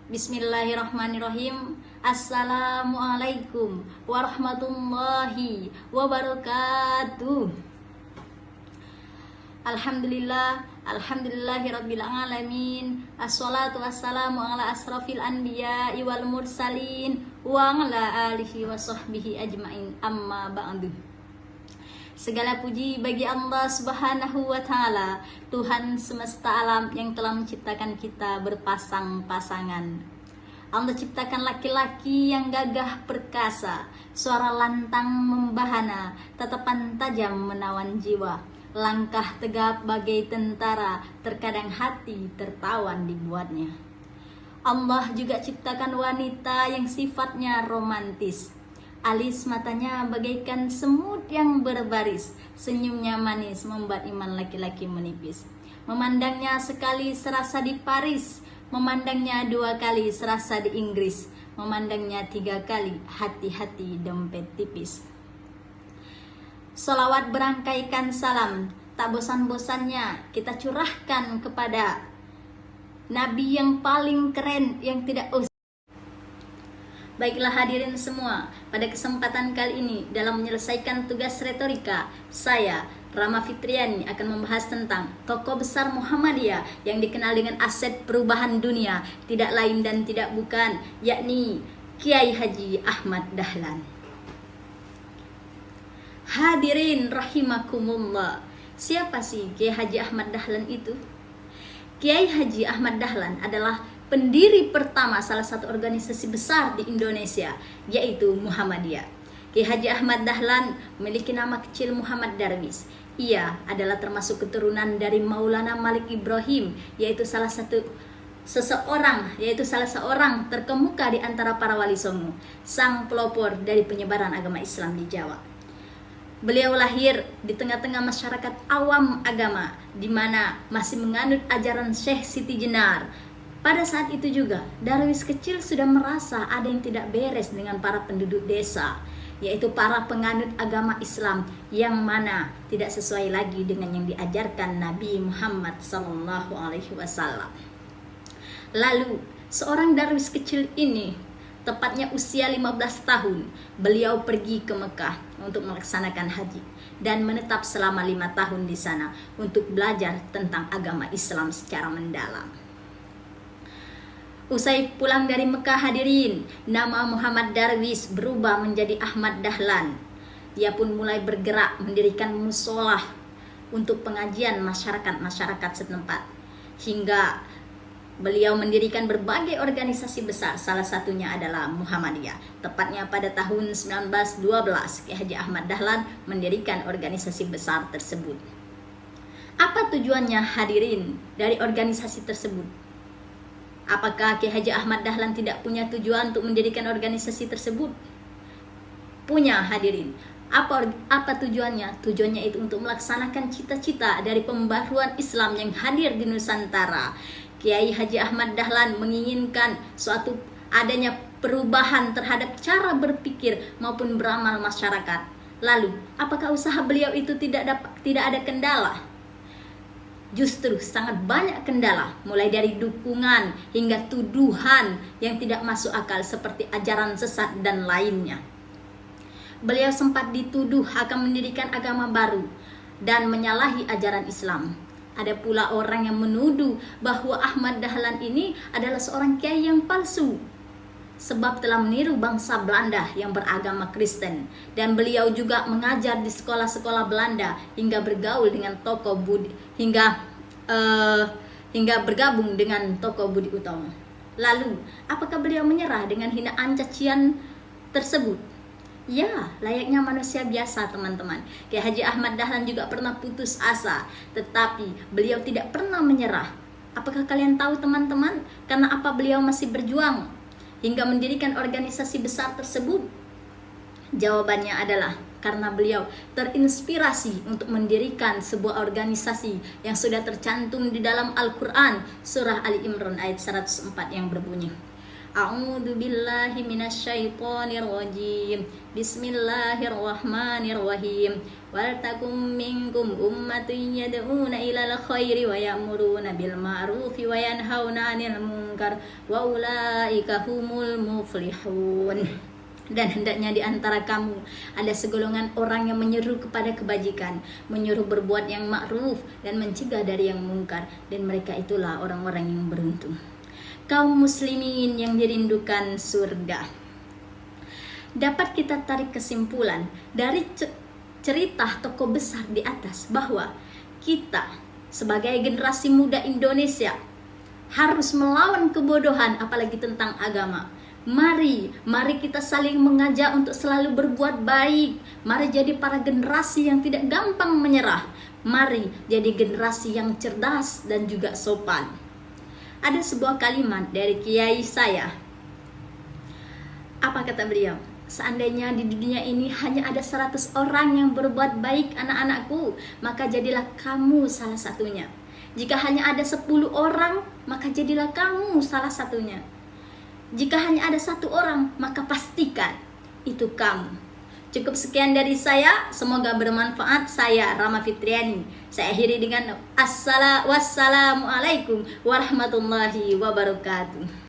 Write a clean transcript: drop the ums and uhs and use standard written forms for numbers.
Bismillahirrahmanirrahim. Assalamualaikum warahmatullahi wabarakatuh. Alhamdulillahirabbil alamin. Assalatu wassalamu ala asrafil anbiya'i wal mursalin wa ala alihi wa sahbihi ajmain. Amma ba'du. Segala puji bagi Allah Subhanahu wa Ta'ala, Tuhan semesta alam yang telah menciptakan kita berpasang-pasangan. Allah ciptakan laki-laki yang gagah perkasa, suara lantang membahana, tatapan tajam menawan jiwa, langkah tegap bagai tentara, terkadang hati tertawan dibuatnya. Allah juga ciptakan wanita yang sifatnya romantis. Alis matanya bagaikan semut yang berbaris, senyumnya manis membuat iman laki-laki menipis. Memandangnya sekali serasa di Paris, memandangnya 2 kali serasa di Inggris, memandangnya 3 kali hati-hati dompet tipis. Sholawat berangkaikan salam, tak bosan-bosannya kita curahkan kepada Nabi yang paling keren yang tidak usah. Baiklah hadirin semua, pada kesempatan kali ini dalam menyelesaikan tugas retorika, saya Rama Fitriani akan membahas tentang tokoh besar Muhammadiyah yang dikenal dengan aset perubahan dunia, tidak lain dan tidak bukan, yakni Kiai Haji Ahmad Dahlan. Hadirin rahimakumullah, siapa sih Kiai Haji Ahmad Dahlan itu? Kiai Haji Ahmad Dahlan adalah pendiri pertama salah satu organisasi besar di Indonesia, yaitu Muhammadiyah. Kiai Haji Ahmad Dahlan memiliki nama kecil Muhammad Darwis. Ia adalah termasuk keturunan dari Maulana Malik Ibrahim, yaitu salah seorang terkemuka di antara para wali songo, sang pelopor dari penyebaran agama Islam di Jawa. Beliau lahir di tengah-tengah masyarakat awam agama, di mana masih menganut ajaran Syekh Siti Jenar. Pada saat itu juga, Darwis kecil sudah merasa ada yang tidak beres dengan para penduduk desa, yaitu para penganut agama Islam yang mana tidak sesuai lagi dengan yang diajarkan Nabi Muhammad SAW. Lalu, seorang Darwis kecil ini, tepatnya usia 15 tahun, beliau pergi ke Mekah untuk melaksanakan haji dan menetap selama 5 tahun di sana untuk belajar tentang agama Islam secara mendalam. Usai pulang dari Mekah hadirin, nama Muhammad Darwis berubah menjadi Ahmad Dahlan. Ia pun mulai bergerak mendirikan musolah untuk pengajian masyarakat setempat. Hingga beliau mendirikan berbagai organisasi besar, salah satunya adalah Muhammadiyah. Tepatnya pada tahun 1912, Kiai Haji Ahmad Dahlan mendirikan organisasi besar tersebut. Apa tujuannya hadirin dari organisasi tersebut? Apakah Kiai Haji Ahmad Dahlan tidak punya tujuan untuk mendirikan organisasi tersebut? Punya hadirin. Apa tujuannya? Tujuannya itu untuk melaksanakan cita-cita dari pembaruan Islam yang hadir di Nusantara. Kiai Haji Ahmad Dahlan menginginkan suatu adanya perubahan terhadap cara berpikir maupun beramal masyarakat. Lalu, apakah usaha beliau itu tidak ada kendala? Justru sangat banyak kendala, mulai dari dukungan hingga tuduhan yang tidak masuk akal seperti ajaran sesat dan lainnya. Beliau sempat dituduh akan mendirikan agama baru dan menyalahi ajaran Islam. Ada pula orang yang menuduh bahwa Ahmad Dahlan ini adalah seorang kiai yang palsu, sebab telah meniru bangsa Belanda yang beragama Kristen, dan beliau juga mengajar di sekolah-sekolah Belanda hingga bergaul dengan tokoh Budi hingga bergabung dengan tokoh Budi Utomo. Lalu, apakah beliau menyerah dengan hinaan cacian tersebut? Ya, layaknya manusia biasa teman-teman. Kiai Haji Ahmad Dahlan juga pernah putus asa, tetapi beliau tidak pernah menyerah. Apakah kalian tahu teman-teman, karena apa beliau masih berjuang hingga mendirikan organisasi besar tersebut? Jawabannya adalah karena beliau terinspirasi untuk mendirikan sebuah organisasi yang sudah tercantum di dalam Al-Quran, surah Ali Imran ayat 104 yang berbunyi, A'udzu billahi minasyaitonir rajim. Bismillahirrahmanirrahim. Wal takum minkum ummatun yad'una ilal khairi wa ya'muruna bil ma'rufi wa yanhauna 'anil munkar munkar wa ulaika humul muflihun. Dan hendaknya di antara kamu ada segolongan orang yang menyeru kepada kebajikan, menyuruh berbuat yang ma'ruf dan mencegah dari yang mungkar, dan mereka itulah orang-orang yang beruntung. Kaum muslimin yang dirindukan surga. Dapat kita tarik kesimpulan dari cerita tokoh besar di atas bahwa kita sebagai generasi muda Indonesia harus melawan kebodohan apalagi tentang agama. Mari kita saling mengajak untuk selalu berbuat baik. Mari jadi para generasi yang tidak gampang menyerah. Mari jadi generasi yang cerdas dan juga sopan. Ada sebuah kalimat dari kiai saya. Apa kata beliau? Seandainya di dunia ini hanya ada 100 orang yang berbuat baik anak-anakku, maka jadilah kamu salah satunya. Jika hanya ada 10 orang, maka jadilah kamu salah satunya. Jika hanya ada 1 orang, maka pastikan itu kamu. Cukup sekian dari saya, semoga bermanfaat. Saya Rama Fitriani. Saya akhiri dengan wassalamualaikum warahmatullahi wabarakatuh.